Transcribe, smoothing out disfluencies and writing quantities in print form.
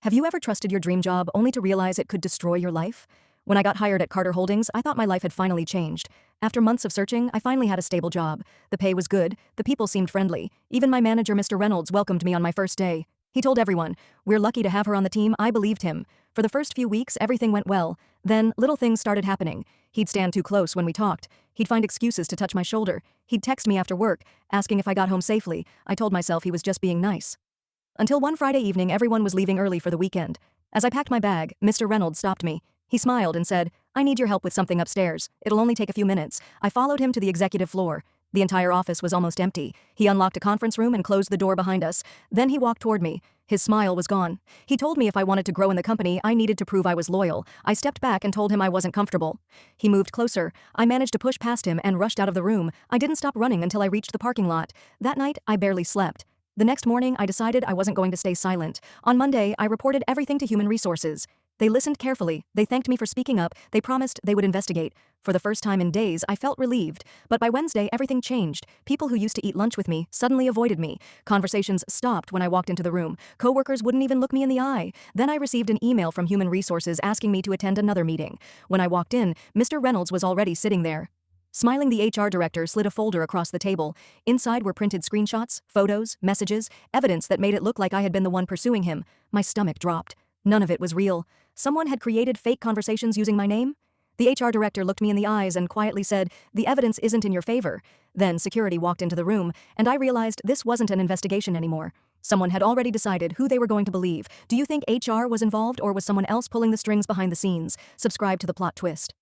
Have you ever trusted your dream job only to realize it could destroy your life? When I got hired at Carter Holdings, I thought my life had finally changed. After months of searching, I finally had a stable job. The pay was good, the people seemed friendly. Even my manager, Mr. Reynolds, welcomed me on my first day. He told everyone, "We're lucky to have her on the team." I believed him. For the first few weeks, everything went well. Then, little things started happening. He'd stand too close when we talked. He'd find excuses to touch my shoulder. He'd text me after work, asking if I got home safely. I told myself he was just being nice. Until one Friday evening, everyone was leaving early for the weekend. As I packed my bag, Mr. Reynolds stopped me. He smiled and said, "I need your help with something upstairs. It'll only take a few minutes." I followed him to the executive floor. The entire office was almost empty. He unlocked a conference room and closed the door behind us. Then he walked toward me. His smile was gone. He told me if I wanted to grow in the company, I needed to prove I was loyal. I stepped back and told him I wasn't comfortable. He moved closer. I managed to push past him and rushed out of the room. I didn't stop running until I reached the parking lot. That night, I barely slept. The next morning, I decided I wasn't going to stay silent. On Monday, I reported everything to Human Resources. They listened carefully. They thanked me for speaking up. They promised they would investigate. For the first time in days, I felt relieved. But by Wednesday, everything changed. People who used to eat lunch with me suddenly avoided me. Conversations stopped when I walked into the room. Coworkers wouldn't even look me in the eye. Then I received an email from Human Resources asking me to attend another meeting. When I walked in, Mr. Reynolds was already sitting there. Smiling, the HR director slid a folder across the table. Inside were printed screenshots, photos, messages, evidence that made it look like I had been the one pursuing him. My stomach dropped. None of it was real. Someone had created fake conversations using my name? The HR director looked me in the eyes and quietly said, "The evidence isn't in your favor." Then security walked into the room, and I realized this wasn't an investigation anymore. Someone had already decided who they were going to believe. Do you think HR was involved, or was someone else pulling the strings behind the scenes? Subscribe to the plot twist.